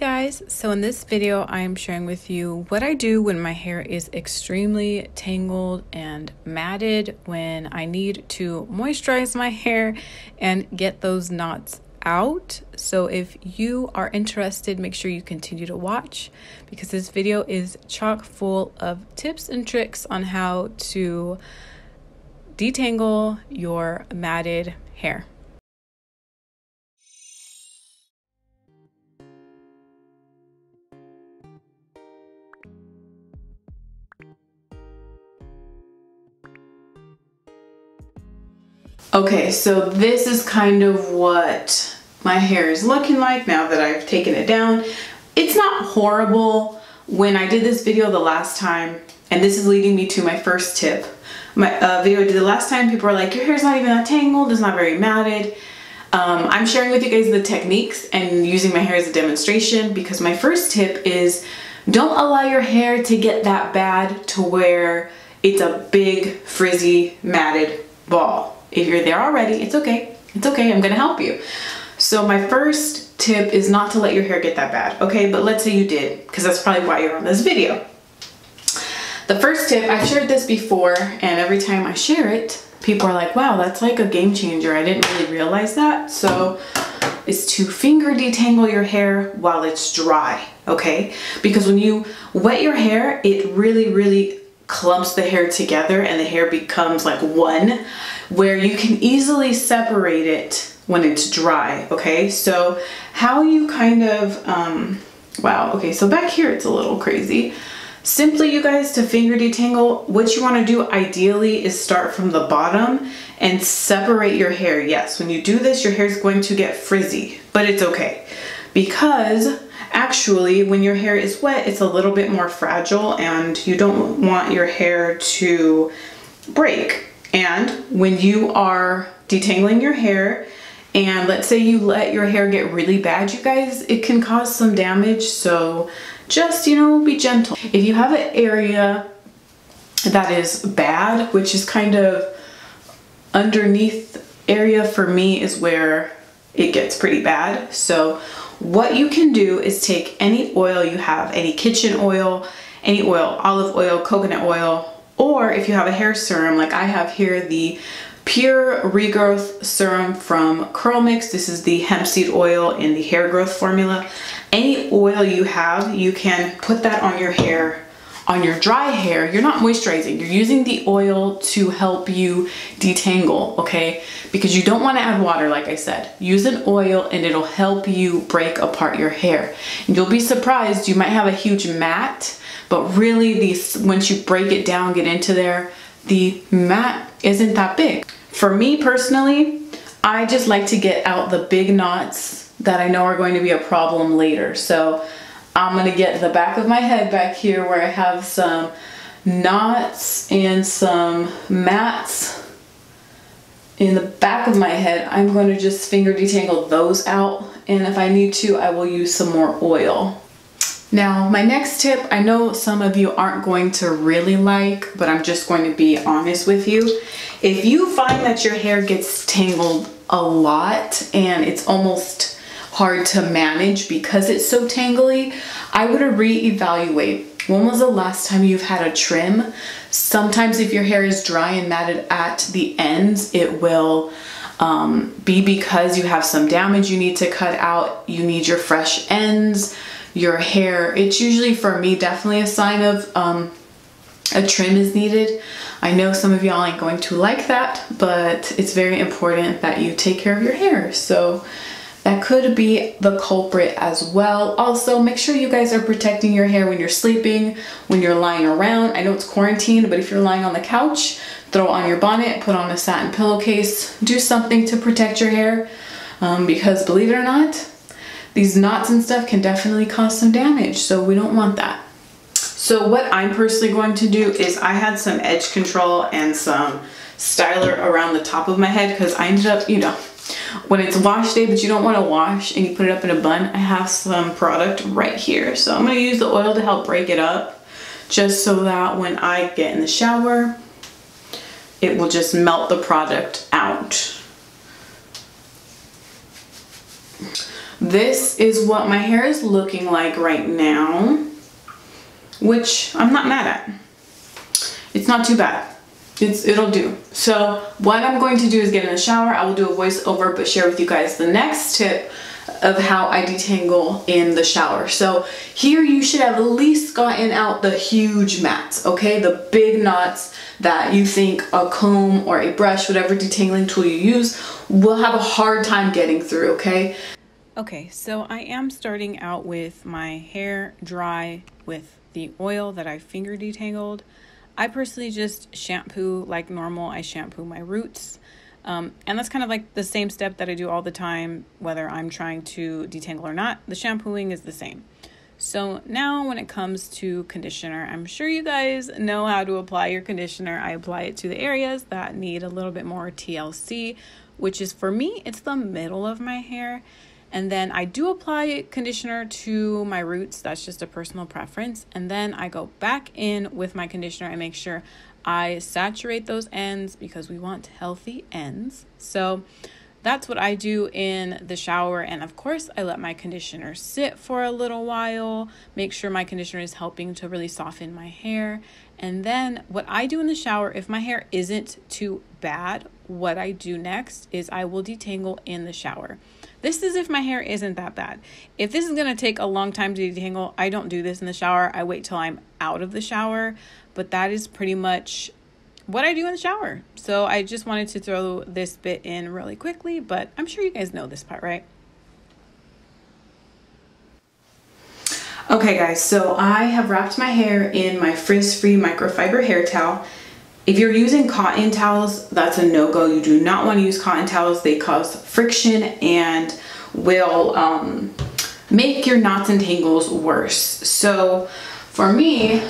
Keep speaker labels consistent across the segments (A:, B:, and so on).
A: guys, so in this video I am sharing with you what I do when my hair is extremely tangled and matted, when I need to moisturize my hair and get those knots out. So if you are interested, make sure you continue to watch because this video is chock full of tips and tricks on how to detangle your matted hair. Okay, so this is kind of what my hair is looking like now that I've taken it down. It's not horrible. When I did this video the last time, and this is leading me to my first tip. My video I did the last time, people were like, your hair's not even that tangled, it's not very matted. I'm sharing with you guys the techniques and using my hair as a demonstration because my first tip is don't allow your hair to get that bad to where it's a big, frizzy, matted ball. If you're there already, it's okay. It's okay, I'm gonna help you. So my first tip is not to let your hair get that bad, okay? But let's say you did, because that's probably why you're on this video. The first tip, I've shared this before, and every time I share it, people are like, wow, that's like a game changer. I didn't really realize that. So it's to finger detangle your hair while it's dry, okay? Because when you wet your hair, it really clumps the hair together and the hair becomes like one, where you can easily separate it when it's dry, okay? So how you kind of, wow, okay, so back here it's a little crazy. Simply, you guys, to finger detangle, what you want to do ideally is start from the bottom and separate your hair. Yes, when you do this, your hair is going to get frizzy, but it's okay because actually when your hair is wet, it's a little bit more fragile and you don't want your hair to break. And when you are detangling your hair, and let's say you let your hair get really bad, you guys, it can cause some damage. So just, you know, be gentle. If you have an area that is bad, which is kind of underneath area for me is where it gets pretty bad. So what you can do is take any oil you have, any kitchen oil, any oil, olive oil, coconut oil, or if you have a hair serum, like I have here the Pure Regrowth Serum from Curl Mix. This is the hemp seed oil in the hair growth formula. Any oil you have, you can put that on your hair. On your dry hair, you're not moisturizing. You're using the oil to help you detangle, okay? Because you don't want to add water, like I said. Use an oil and it'll help you break apart your hair. And you'll be surprised, you might have a huge mat, but really once you break it down, get into there, the mat isn't that big. For me personally, I just like to get out the big knots that I know are going to be a problem later. So I'm gonna get the back of my head back here where I have some knots and some mats in the back of my head. I'm going to just finger detangle those out, and if I need to, I will use some more oil. Now, my next tip, I know some of you aren't going to really like, but I'm just going to be honest with you. If you find that your hair gets tangled a lot and it's almost hard to manage because it's so tangly, I would reevaluate. When was the last time you've had a trim? Sometimes if your hair is dry and matted at the ends, it will be because you have some damage you need to cut out. You need your fresh ends. Your hair, it's usually, for me, definitely a sign of a trim is needed. I know some of y'all ain't going to like that, but it's very important that you take care of your hair. So that could be the culprit as well. Also, make sure you guys are protecting your hair when you're sleeping, when you're lying around. I know it's quarantine, but if you're lying on the couch, throw on your bonnet, put on a satin pillowcase, do something to protect your hair because believe it or not, these knots and stuff can definitely cause some damage, so we don't want that. So what I'm personally going to do is I had some edge control and some styler around the top of my head because I ended up, you know, when it's wash day but you don't want to wash and you put it up in a bun, I have some product right here. So I'm going to use the oil to help break it up just so that when I get in the shower, it will just melt the product out. this is what my hair is looking like right now, which I'm not mad at. It's not too bad. It'll do. So what I'm going to do is get in the shower. I will do a voiceover, but share with you guys the next tip of how I detangle in the shower. So here you should have at least gotten out the huge mats, okay? The big knots that you think a comb or a brush, whatever detangling tool you use, will have a hard time getting through, okay? Okay, so I am starting out with my hair dry with the oil that I finger detangled. I personally just shampoo like normal. I shampoo my roots. And that's kind of like the same step that I do all the time, whether I'm trying to detangle or not. The shampooing is the same. So now when it comes to conditioner, I'm sure you guys know how to apply your conditioner. I apply it to the areas that need a little bit more TLC, which is, for me, it's the middle of my hair. And then I do apply conditioner to my roots. That's just a personal preference. And then I go back in with my conditioner and make sure I saturate those ends because we want healthy ends. So that's what I do in the shower. And of course, I let my conditioner sit for a little while, make sure my conditioner is helping to really soften my hair. And then what I do in the shower, if my hair isn't too bad, what I do next is I will detangle in the shower. This is if my hair isn't that bad. If this is going to take a long time to detangle, I don't do this in the shower. I wait till I'm out of the shower. But that is pretty much what I do in the shower. So I just wanted to throw this bit in really quickly, but I'm sure you guys know this part, right? Okay guys, so I have wrapped my hair in my frizz-free microfiber hair towel. If you're using cotton towels, that's a no-go. You do not want to use cotton towels. They cause friction and will make your knots and tangles worse. So for me,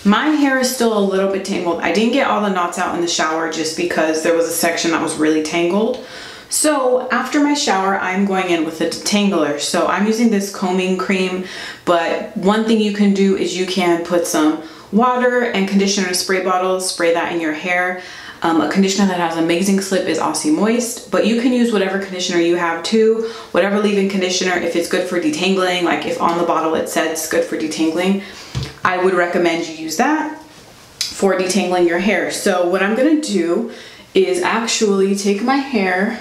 A: my hair is still a little bit tangled. I didn't get all the knots out in the shower just because there was a section that was really tangled. So after my shower, I'm going in with a detangler. So I'm using this combing cream, but one thing you can do is you can put some water and conditioner in a spray bottle, spray that in your hair. A conditioner that has amazing slip is Aussie Moist, but you can use whatever conditioner you have too, whatever leave-in conditioner. If it's good for detangling, like if on the bottle it says it's good for detangling, I would recommend you use that for detangling your hair. So what I'm gonna do is actually take my hair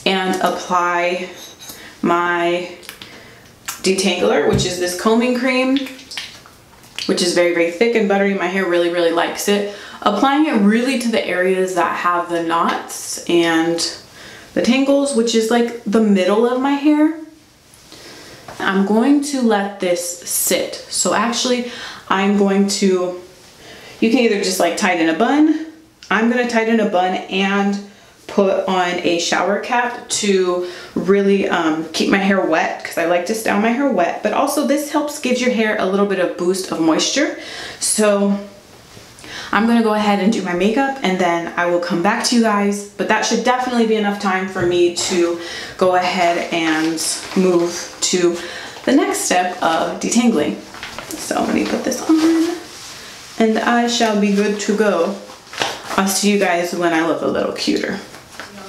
A: and apply my detangler, which is this combing cream, which is very, very thick and buttery. My hair really, really likes it. Applying it really to the areas that have the knots and the tangles, which is like the middle of my hair. I'm going to let this sit. So actually, I'm going to, you can either just like tie it in a bun. I'm gonna tie it in a bun and put on a shower cap to really keep my hair wet, because I like to style my hair wet, but also this helps give your hair a little bit of boost of moisture. So I'm gonna go ahead and do my makeup and then I will come back to you guys, but that should definitely be enough time for me to go ahead and move to the next step of detangling. So let me put this on and I shall be good to go. I'll see you guys when I look a little cuter.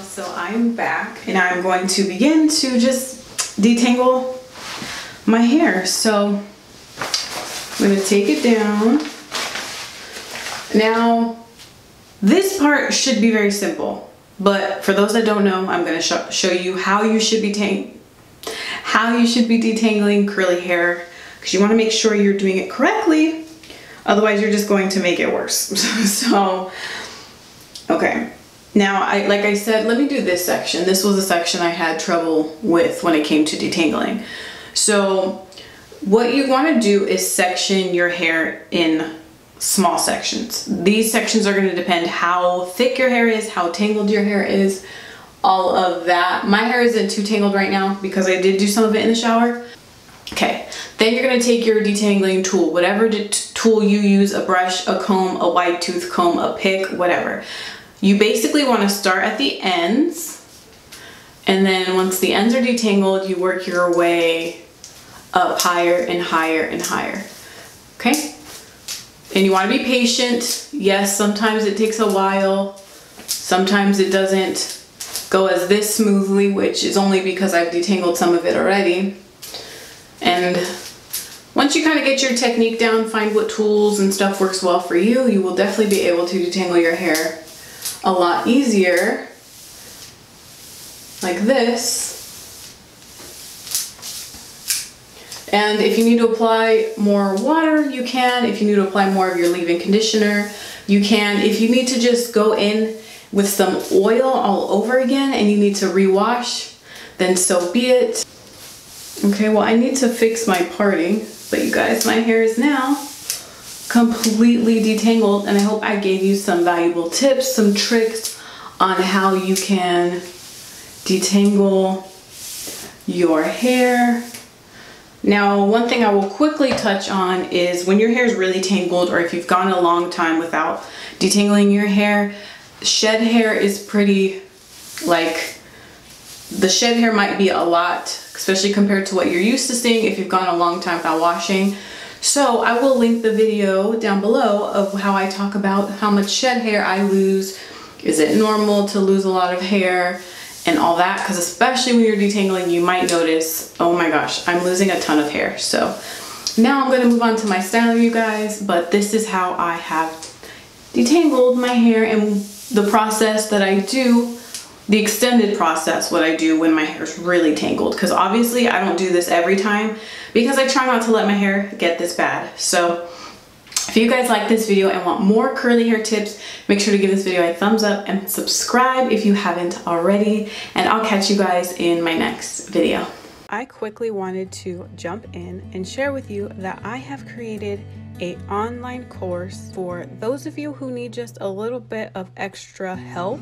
A: So I'm back and I'm going to begin to just detangle my hair. So I'm going to take it down. Now, this part should be very simple, but for those that don't know, I'm going to show you how you should be detangling curly hair, because you want to make sure you're doing it correctly. Otherwise, you're just going to make it worse. So, okay. Now, like I said, let me do this section. This was a section I had trouble with when it came to detangling. So what you want to do is section your hair in small sections. These sections are going to depend how thick your hair is, how tangled your hair is, all of that. My hair isn't too tangled right now because I did do some of it in the shower. Okay, then you're going to take your detangling tool, whatever tool you use, a brush, a comb, a wide tooth comb, a pick, whatever. You basically want to start at the ends, and then once the ends are detangled, you work your way up higher and higher and higher. Okay? And you want to be patient. Yes, sometimes it takes a while. Sometimes it doesn't go as this smoothly, which is only because I've detangled some of it already. And once you kind of get your technique down, find what tools and stuff works well for you, you will definitely be able to detangle your hair a lot easier, like this. And if you need to apply more water, you can. If you need to apply more of your leave-in conditioner, you can. If you need to just go in with some oil all over again and you need to rewash, then so be it. Okay, well, I need to fix my parting, but you guys, my hair is now completely detangled, and I hope I gave you some valuable tips, some tricks on how you can detangle your hair. Now, one thing I will quickly touch on is when your hair is really tangled, or if you've gone a long time without detangling your hair, shed hair is pretty, like, the shed hair might be a lot, especially compared to what you're used to seeing if you've gone a long time without washing. So I will link the video down below of how I talk about how much shed hair I lose. Is it normal to lose a lot of hair and all that? Because especially when you're detangling, you might notice, oh my gosh, I'm losing a ton of hair. So now I'm going to move on to my style, you guys, but this is how I have detangled my hair and the process that I do, the extended process, what I do when my hair is really tangled. Because obviously I don't do this every time because I try not to let my hair get this bad. So if you guys like this video and want more curly hair tips, make sure to give this video a thumbs up and subscribe if you haven't already. And I'll catch you guys in my next video. I quickly wanted to jump in and share with you that I have created an online course for those of you who need just a little bit of extra help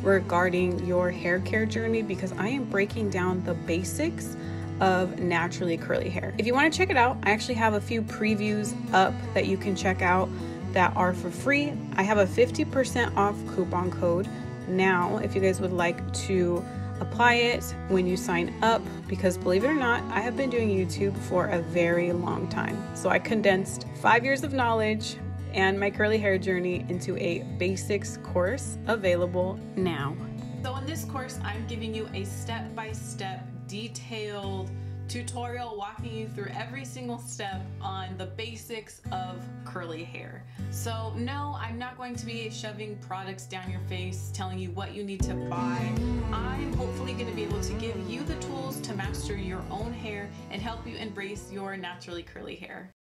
A: regarding your hair care journey, because I am breaking down the basics of naturally curly hair. If you want to check it out, I actually have a few previews up that you can check out that are for free. I have a 50% off coupon code now if you guys would like to apply it when you sign up, because believe it or not, I have been doing YouTube for a very long time. So I condensed 5 years of knowledge and my curly hair journey into a basics course available now. So in this course, I'm giving you a step-by-step detailed tutorial walking you through every single step on the basics of curly hair. So no, I'm not going to be shoving products down your face, telling you what you need to buy. I'm hopefully going to be able to give you the tools to master your own hair and help you embrace your naturally curly hair.